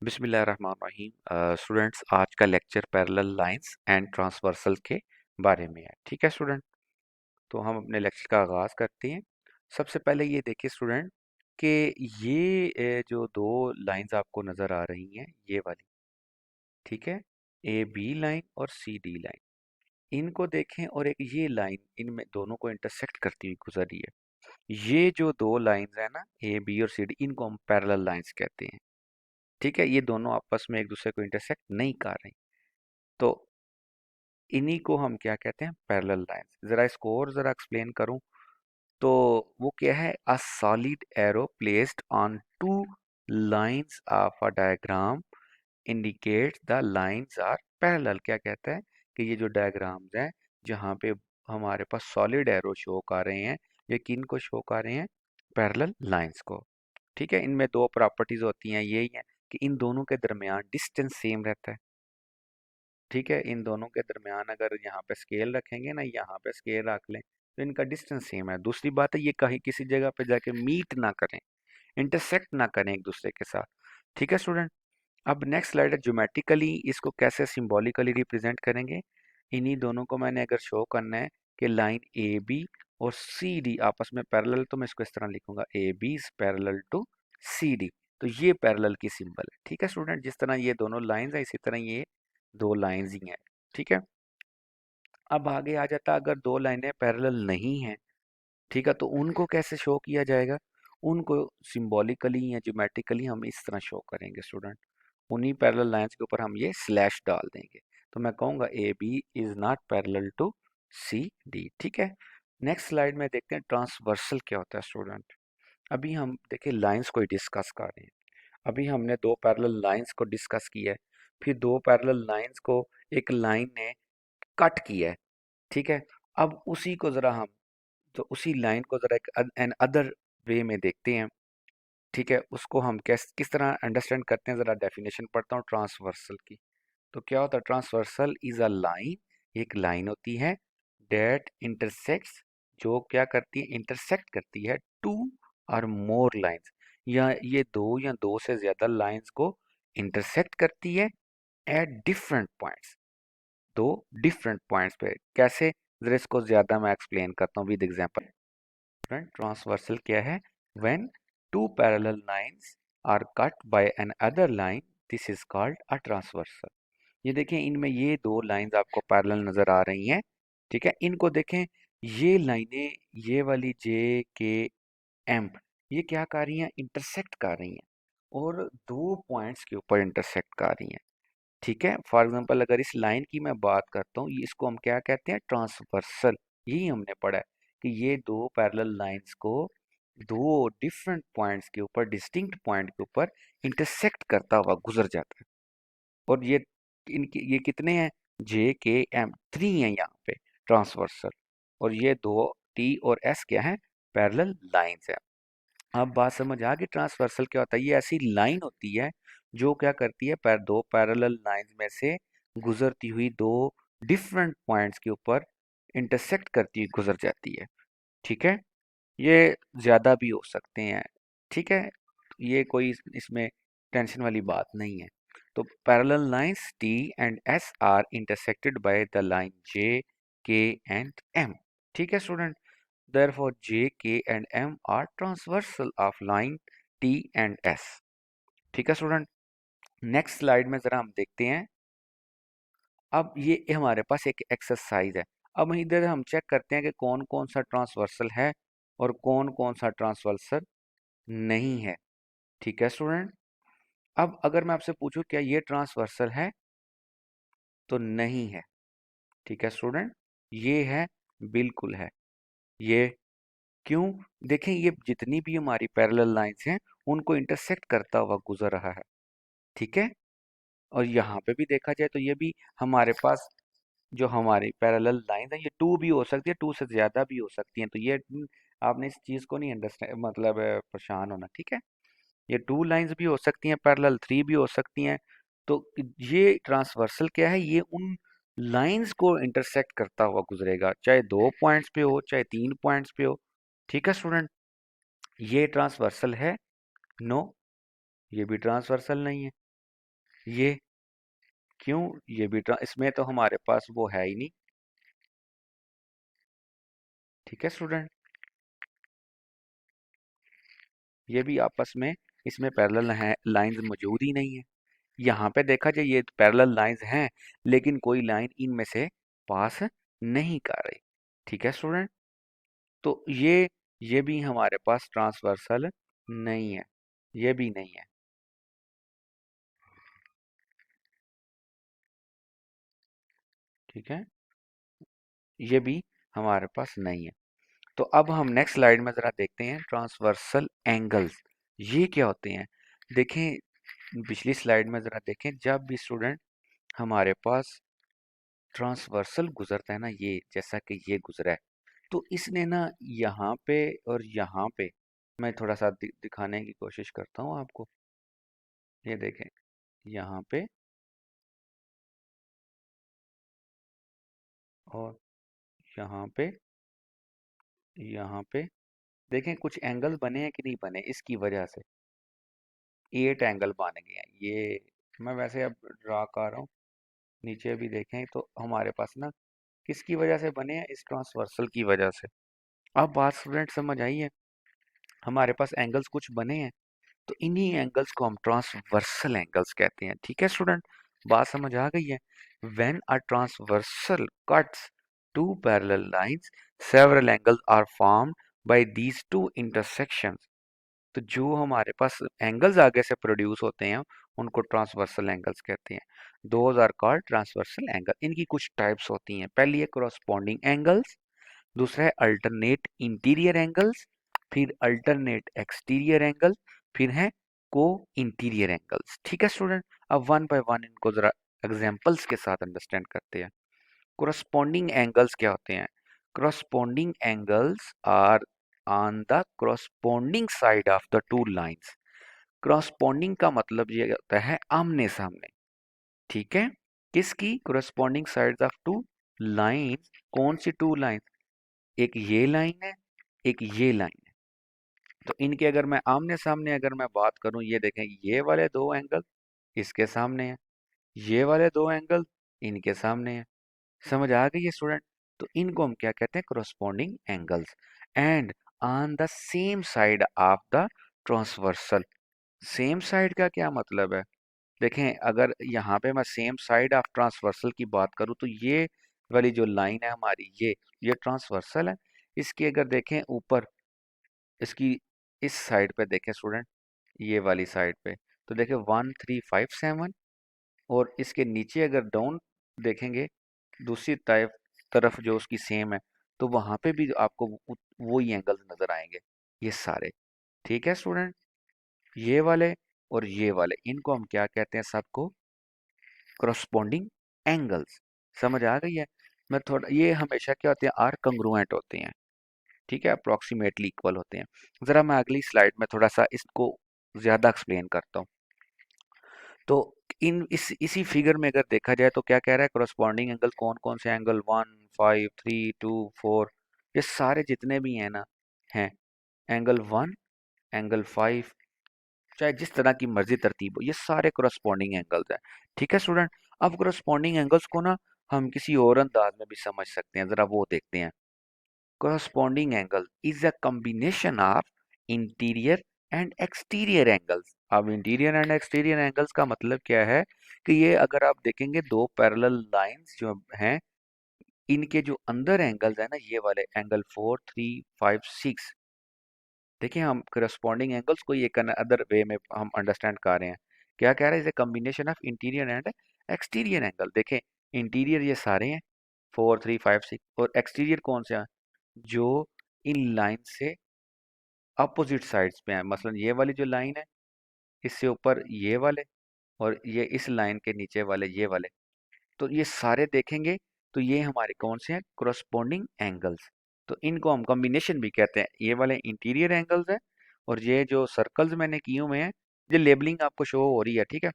बिस्मिल्लाहिर्रहमानिर्रहीम। स्टूडेंट्स, आज का lecture parallel lines and transversal के बारे में है। ठीक है स्टूडेंट, तो हम अपने लेक्चर का आगाज़ करते हैं। सबसे पहले ये देखिए स्टूडेंट कि ये जो दो लाइंस आपको नज़र आ रही हैं, ये वाली, ठीक है, ए बी लाइन और सी डी लाइन, इनको देखें और एक ये लाइन इनमें दोनों को इंटरसेक्ट करती हुई गुजर रही है। ये जो दो लाइंस है ना, ए बी और सी डी, इनको हम पैरेलल लाइंस कहते हैं। ठीक है, ये दोनों आपस में एक दूसरे को इंटरसेक्ट नहीं कर रही, तो इन्हीं को हम क्या कहते हैं, पैरेलल लाइंस। जरा इसको और जरा एक्सप्लेन करूं तो वो क्या है, a solid arrow placed on two lines of a diagram indicates the lines are parallel. क्या कहता है कि ये जो डायग्राम्स हैं जहाँ पे हमारे पास सॉलिड एरो शो कर रहे हैं, ये किन को शो कर रहे हैं, पैरेलल लाइंस को। ठीक है, इनमें दो प्रॉपर्टीज होती हैं, यही है कि इन दोनों के दरमियान डिस्टेंस सेम रहता है। ठीक है, इन दोनों के दरमियान अगर यहाँ पे स्केल रखेंगे ना, यहाँ पे स्केल रख लें, तो इनका डिस्टेंस सेम है। दूसरी बात है, ये कहीं किसी जगह पे जाके मीट ना करें, इंटरसेक्ट ना करें एक दूसरे के साथ। ठीक है स्टूडेंट, अब नेक्स्ट स्लाइड है, ज्योमेट्रिकली इसको कैसे सिंबॉलिकली रिप्रेजेंट करेंगे। इन्हीं दोनों को मैंने अगर शो करना है कि लाइन ए बी और सी डी आपस में पैरेलल, तो मैं इसको इस तरह लिखूंगा, A B is parallel to C D. तो ये पैरेलल की सिंबल है। ठीक है स्टूडेंट, जिस तरह ये दोनों लाइंस है, इसी तरह ये दो लाइंस ही हैं। ठीक है, अब आगे आ जाता है, अगर दो लाइनें पैरेलल नहीं हैं, ठीक है, तो उनको कैसे शो किया जाएगा। उनको सिंबॉलिकली या ज्योमेट्रिकली हम इस तरह शो करेंगे स्टूडेंट। उन्हीं पैरेलल लाइंस के ऊपर हम ये स्लैश डाल देंगे, तो मैं कहूँगा A B is not parallel to C D. ठीक है, नेक्स्ट स्लाइड में देखते हैं ट्रांसवर्सल क्या होता है स्टूडेंट। अभी हम देखिए लाइंस को डिस्कस कर रहे हैं। अभी हमने दो पैरेलल लाइंस को डिस्कस किया है, फिर दो पैरेलल लाइंस को एक लाइन ने कट किया है। ठीक है, अब उसी को जरा हम, तो उसी लाइन को जरा एक एन अदर वे में देखते हैं। ठीक है, उसको हम किस तरह अंडरस्टैंड करते हैं, जरा डेफिनेशन पढ़ता हूँ ट्रांसवर्सल की। तो क्या होता है, ट्रांसवर्सल इज अ लाइन, एक लाइन होती है, डेट इंटरसेक्ट्स, जो क्या करती है, इंटरसेक्ट करती है टू और मोर लाइंस, या ये दो या दो से ज्यादा लाइंस को इंटरसेक्ट करती है एट डिफरेंट पॉइंट्स, दो डिफरेंट पॉइंट्स पे। कैसे, जरा इसको ज्यादा मैं एक्सप्लेन करता हूँ विद एग्जांपल। ट्रांसवर्सल क्या है, when two parallel lines are cut by an other line, this is called a transversal. ये देखें, इनमें ये दो लाइंस आपको पैरेलल नजर आ रही हैं। ठीक है, इनको देखें, ये लाइनें, ये वाली जे के एम, ये क्या कर रही हैं, इंटरसेक्ट कर रही हैं, और दो पॉइंट्स के ऊपर इंटरसेक्ट कर रही हैं। ठीक है, फॉर एग्जांपल अगर इस लाइन की मैं बात करता हूँ, इसको हम क्या कहते हैं, ट्रांसवर्सल। यही हमने पढ़ा है कि ये दो पैरेलल लाइंस को दो डिफरेंट पॉइंट्स के ऊपर, डिस्टिंक्ट पॉइंट के ऊपर इंटरसेक्ट करता हुआ गुजर जाता है। और ये इनकी ये कितने हैं, जे के एम, थ्री हैं यहाँ पे ट्रांसवर्सल, और ये दो टी और एस क्या है, पैरेलल लाइंस है। अब बात समझ आ गई, ट्रांसवर्सल क्या होता है, ये ऐसी लाइन होती है जो क्या करती है, दो पैरेलल लाइंस में से गुजरती हुई दो डिफरेंट पॉइंट्स के ऊपर इंटरसेक्ट करती हुई गुजर जाती है। ठीक है, ये ज्यादा भी हो सकते हैं। ठीक है, ये कोई इसमें टेंशन वाली बात नहीं है। तो parallel lines T and S are intersected by the line J K and M. ठीक है student, therefore J, K and M are transversal of line T and S। ठीक है स्टूडेंट, नेक्स्ट स्लाइड में जरा हम देखते हैं। अब ये हमारे पास एक एक्सरसाइज है। अब इधर हम चेक करते हैं कि कौन कौन सा ट्रांसवर्सल है और कौन कौन सा ट्रांसवर्सल नहीं है। ठीक है स्टूडेंट, अब अगर मैं आपसे पूछूं क्या ये ट्रांसवर्सल है, तो नहीं है। ठीक है स्टूडेंट, ये है, बिल्कुल है। ये क्यों, देखें, ये जितनी भी हमारी पैरेलल लाइंस हैं उनको इंटरसेक्ट करता हुआ गुजर रहा है। ठीक है, और यहाँ पे भी देखा जाए तो ये भी हमारे पास जो हमारी पैरेलल लाइंस हैं, ये टू भी हो सकती है, टू से ज्यादा भी हो सकती हैं। तो ये आपने इस चीज को नहीं अंडरस्टैंड, मतलब परेशान होना। ठीक है, ये टू लाइंस भी हो सकती हैं, पैरेलल थ्री भी हो सकती हैं। तो ये ट्रांसवर्सल क्या है, ये उन लाइंस को इंटरसेक्ट करता हुआ गुजरेगा, चाहे दो पॉइंट्स पे हो चाहे तीन पॉइंट्स पे हो। ठीक है स्टूडेंट, ये ट्रांसवर्सल है, नो, ये भी ट्रांसवर्सल नहीं है। ये क्यों? ये भी इसमें तो हमारे पास वो है ही नहीं। ठीक है स्टूडेंट, ये भी आपस में इसमें पैरेलल है, लाइंस मौजूद ही नहीं है। यहाँ पे देखा जाए ये पैरेलल लाइंस हैं, लेकिन कोई लाइन इनमें से पास नहीं कर रही। ठीक है स्टूडेंट, तो ये भी हमारे पास ट्रांसवर्सल नहीं है, ये भी नहीं है। ठीक है, ये भी हमारे पास नहीं है। तो अब हम नेक्स्ट स्लाइड में जरा देखते हैं ट्रांसवर्सल एंगल्स, ये क्या होते हैं। देखें, पिछली स्लाइड में जरा देखें, जब भी स्टूडेंट हमारे पास ट्रांसवर्सल गुजरता है ना, ये जैसा कि ये गुजरा है, तो इसने ना यहाँ पे और यहाँ पे, मैं थोड़ा सा दिखाने की कोशिश करता हूँ आपको। ये देखें, यहाँ पे और यहाँ पे, यहाँ पे देखें कुछ एंगल बने हैं कि नहीं बने, इसकी वजह से 8 एंगल बन गए हैं। ये मैं वैसे अब ड्रा कर रहा हूँ, नीचे भी देखें तो हमारे पास ना किसकी वजह से बने हैं, इस ट्रांसवर्सल की वजह से। अब बात स्टूडेंट समझ आई है, हमारे पास एंगल्स कुछ बने हैं, तो इन्हीं एंगल्स को हम ट्रांसवर्सल एंगल्स कहते हैं। ठीक है स्टूडेंट, बात समझ आ गई है। When a transversal cuts two parallel lines, several angles are formed by these two intersections. तो जो हमारे पास एंगल्स आगे से प्रोड्यूस होते हैं, उनको ट्रांसवर्सल एंगल्स कहते हैं। Those are called transversal angle. इनकी कुछ टाइप्स होती हैं, पहली है करॉस्पोंडिंग एंगल्स, दूसरा है अल्टरनेट इंटीरियर एंगल्स, फिर अल्टरनेट एक्सटीरियर एंगल, फिर है को इंटीरियर एंगल्स। ठीक है स्टूडेंट, अब वन बाय वन इनको जरा एग्जांपल्स के साथ अंडरस्टैंड करते हैं। corresponding एंगल्स क्या होते हैं? corresponding angles are on the corresponding side of the two lines. corresponding का मतलब ये होता है आमने सामने। ठीक है, किसकी? corresponding sides of two lines. कौन सी टू लाइन? एक ये लाइन है, एक ये लाइन है। तो इनके अगर मैं आमने सामने अगर मैं बात करूं, ये देखें, ये वाले दो एंगल इसके सामने हैं, ये वाले दो एंगल इनके सामने हैं। समझ आ गई है स्टूडेंट? तो इनको हम क्या कहते हैं? corresponding angles. And on the same side of the transversal. Same side का क्या मतलब है? देखें, अगर यहाँ पे मैं सेम साइड ऑफ ट्रांसवर्सल की बात करूँ, तो ये वाली जो लाइन है हमारी, ये ट्रांसवर्सल है। इसकी अगर देखें ऊपर, इसकी इस साइड पे देखें स्टूडेंट, ये वाली साइड पे, तो देखें 1357, और इसके नीचे अगर डाउन देखेंगे, दूसरी तरफ जो उसकी सेम है, तो वहां पे भी आपको वो ही एंगल्स नजर आएंगे, ये सारे। ठीक है स्टूडेंट, ये वाले और ये वाले, इनको हम क्या कहते हैं? सबको करस्पॉन्डिंग एंगल्स। समझ आ गई है? मैं थोड़ा, ये हमेशा क्या होते हैं? आर कंग्रुएंट होते हैं। ठीक है, अप्रोक्सीमेटली इक्वल होते हैं। जरा मैं अगली स्लाइड में थोड़ा सा इसको ज्यादा एक्सप्लेन करता हूँ। तो इन इसी फिगर में अगर देखा जाए तो क्या कह रहा है? करस्पॉन्डिंग एंगल कौन कौन से एंगल? 1, 5, 3, 2, 4, ये सारे जितने भी हैं ना, हैं एंगल 1, एंगल 5, चाहे जिस तरह की मर्जी तरतीब हो, ये सारे करस्पॉन्डिंग एंगल्स हैं। ठीक है स्टूडेंट, अब करस्पॉन्डिंग एंगल्स को ना हम किसी और अंदाज में भी समझ सकते हैं, जरा वो देखते हैं। corresponding angle is a combination of interior and exterior angles। अब इंटीरियर एंड एक्सटीरियर एंगल्स का मतलब क्या है? कि ये अगर आप देखेंगे दो पैरेलल लाइंस जो हैं, इनके जो अंदर एंगल्स है ना, ये वाले एंगल 4, 3, 5, 6, देखिए हम करस्पॉन्डिंग एंगल्स को एक अदर वे में हम अंडरस्टैंड कर रहे हैं। क्या कह रहे हैं? Is a combination of interior and exterior angle. देखें, इंटीरियर ये सारे हैं 4, 3, 5, 6, और एक्सटीरियर कौन से हैं? जो इन लाइन से अपोजिट साइड्स पे हैं। मसलन ये वाली जो लाइन है, इससे ऊपर ये वाले, और ये इस लाइन के नीचे वाले ये वाले, तो ये सारे देखेंगे तो ये हमारे कौन से हैं? corresponding angles. तो इनको हम कॉम्बिनेशन भी कहते हैं। ये वाले इंटीरियर एंगल्स हैं, और ये जो सर्कल्स मैंने किए हुए हैं, ये लेबलिंग आपको शो हो रही है। ठीक है,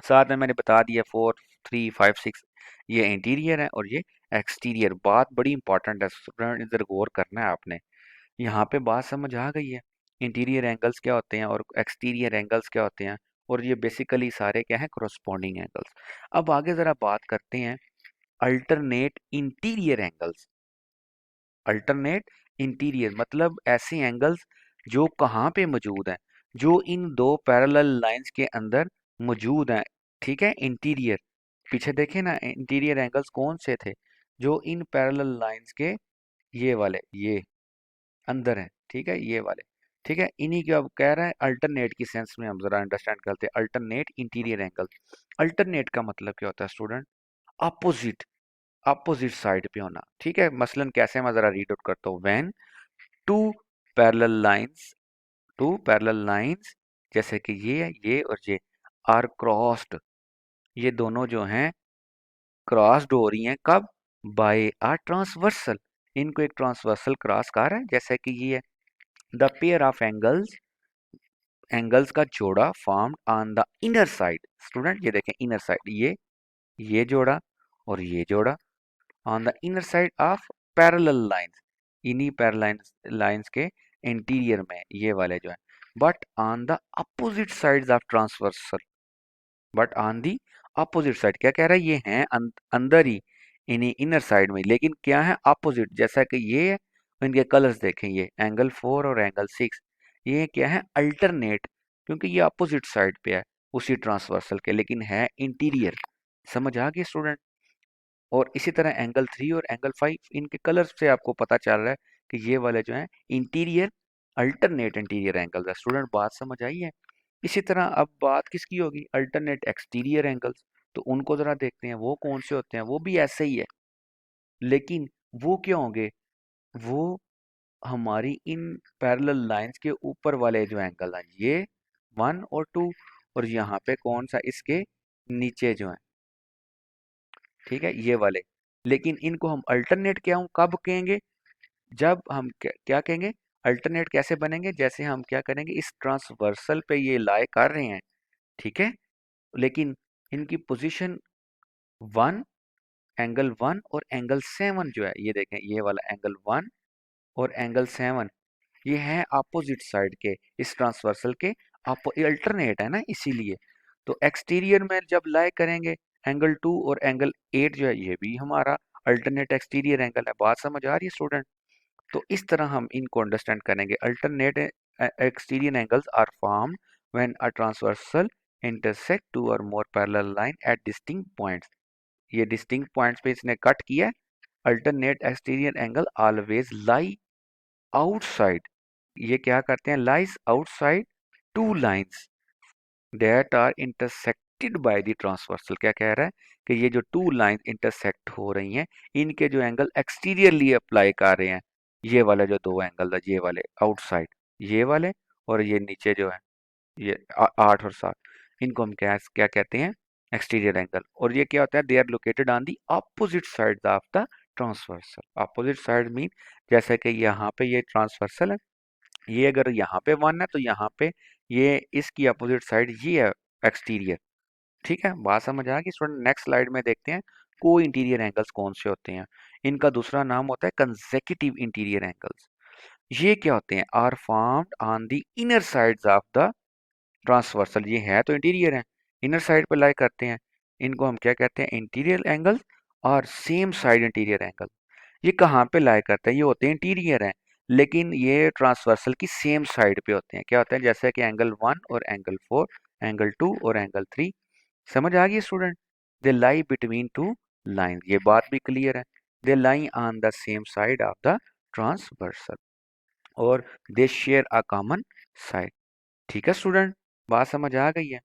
साथ में मैंने बता दिया 4, 3, 5, 6 ये इंटीरियर है और ये एक्सटीरियर। बात बड़ी इंपॉर्टेंट है स्टूडेंट, इधर गौर करना है आपने। यहाँ पे बात समझ आ गई है? इंटीरियर एंगल्स क्या होते हैं और एक्सटीरियर एंगल्स क्या होते हैं? और ये बेसिकली सारे क्या है, corresponding एंगल्स। अब आगे जरा बात करते हैं alternate interior angles. Alternate interior मतलब ऐसे एंगल्स जो कहाँ पे मौजूद हैं, जो इन दो पैरेलल लाइंस के अंदर मौजूद हैं। ठीक है, इंटीरियर, पीछे देखें ना, इंटीरियर एंगल्स कौन से थे, जो इन पैरेलल लाइंस के ये वाले, ये अंदर हैं, ठीक है, ये वाले। ठीक है, इन्हीं को अब कह रहा है अल्टरनेट की सेंस में हम जरा अंडरस्टैंड करते हैं अल्टरनेट इंटीरियर एंगल। अल्टरनेट का मतलब क्या होता है स्टूडेंट, अपोजिट, अपोजिट साइड पे होना। ठीक है, मसलन कैसे, मैं जरा रीड आउट करता हूँ। When two parallel lines, two parallel lines, जैसे कि ये और ये, आर क्रॉस्ड, ये दोनों जो हैं क्रॉस्ड हो रही हैं, कब, बाय आ ट्रांसवर्सल, इनको एक ट्रांसवर्सल क्रॉस कर रहा है, जैसे कि ये the pair of angles, angles का जोड़ा formed on the inner side. Student ये देखें, इनर साइड, ये जोड़ा और ये जोड़ा on the inner side of parallel lines, इन्हीं पैरेलल लाइंस के इंटीरियर में ये वाले जो है, but on the opposite sides of transversal, but on the opposite side, क्या कह रहा है, ये हैं अंदर ही, इन्हीं इनर साइड में, लेकिन क्या है, अपोजिट, जैसा कि ये है। इनके कलर्स देखें, ये एंगल 4 और एंगल 6, ये क्या है, अल्टरनेट, क्योंकि ये अपोजिट साइड पे है उसी ट्रांसवर्सल के, लेकिन है इंटीरियर। समझ आ गई स्टूडेंट। और इसी तरह एंगल 3 और एंगल 5, इनके कलर्स से आपको पता चल रहा है कि ये वाले जो हैं इंटीरियर, अल्टरनेट इंटीरियर एंगल है। स्टूडेंट बात समझ आई है। इसी तरह अब बात किसकी होगी, अल्टरनेट एक्सटीरियर एंगल्स। तो उनको जरा देखते हैं वो कौन से होते हैं, वो भी ऐसे ही है, लेकिन वो क्या होंगे, वो हमारी इन पैरेलल लाइंस के ऊपर वाले जो एंगल हैं, ये 1 और 2, और यहाँ पे कौन सा, इसके नीचे जो है, ठीक है, ये वाले। लेकिन इनको हम अल्टरनेट क्या हूँ कब कहेंगे, जब हम क्या कहेंगे, अल्टरनेट कैसे बनेंगे, जैसे हम क्या करेंगे, इस ट्रांसवर्सल पे ये लाई कर रहे हैं, ठीक है, लेकिन इनकी पोजीशन 1, एंगल 1 और एंगल 7 जो है, ये देखें, ये वाला एंगल 1 और एंगल 7, ये है अपोजिट साइड के, इस ट्रांसवर्सल के अल्टरनेट है ना, इसीलिए। तो एक्सटीरियर में जब लाई करेंगे, एंगल 2 और एंगल 8 जो है, ये भी हमारा अल्टरनेट एक्सटीरियर एंगल है। बात समझ आ रही है स्टूडेंट। तो इस तरह हम इनको अंडरस्टैंड करेंगे। Alternate exterior angles are formed when a transversal intersect two or more parallel line at distinct points। ये डिस्टिंक्ट पॉइंट्स पे इसने कट किया। Alternate exterior angle always lie outside, ये क्या करते हैं, lies outside two lines that are intersected by the transversal. क्या कह रहा है कि ये जो टू लाइन इंटरसेक्ट हो रही हैं, इनके जो एंगल एक्सटीरियरली अप्लाई कर रहे हैं, ये वाले जो दो एंगल है, ये वाले आउटसाइड, ये वाले, और ये नीचे जो है, ये 8 और 7, इनको हम क्या क्या कहते हैं, एक्सटीरियर एंगल। और ये क्या होता है, they are located on the opposite side of the transversal. Opposite side mean, जैसे कि यहाँ पे ये ट्रांसवर्सल है, ये अगर यहाँ पे 1 है तो यहाँ पे ये इसकी अपोजिट साइड ये है एक्सटीरियर। ठीक है, बात समझ आ गई स्टूडेंट। नेक्स्ट स्लाइड में देखते हैं को इंटीरियर एंगल्स कौन से होते हैं। इनका दूसरा नाम होता है कंसेक्यूटिव इंटीरियर एंगल्स। ये क्या होते हैं, are formed on the inner sides of the transversal, ये है तो इंटीरियर है, इनर साइड पे लाई करते हैं, इनको हम क्या कहते हैं, इंटीरियर एंगल। और सेम साइड इंटीरियर एंगल, ये कहाँ पे लाई करते हैं, ये होते हैं इंटीरियर हैं, लेकिन ये ट्रांसवर्सल की सेम साइड पे होते हैं। क्या होते हैं, जैसे कि एंगल 1 और एंगल 4, एंगल 2 और एंगल 3। समझ आ गई student. They lie between two line, ये बात भी क्लियर है। They lie on the same side of the transversal, और they share a common side. ठीक है स्टूडेंट, बात समझ आ गई है।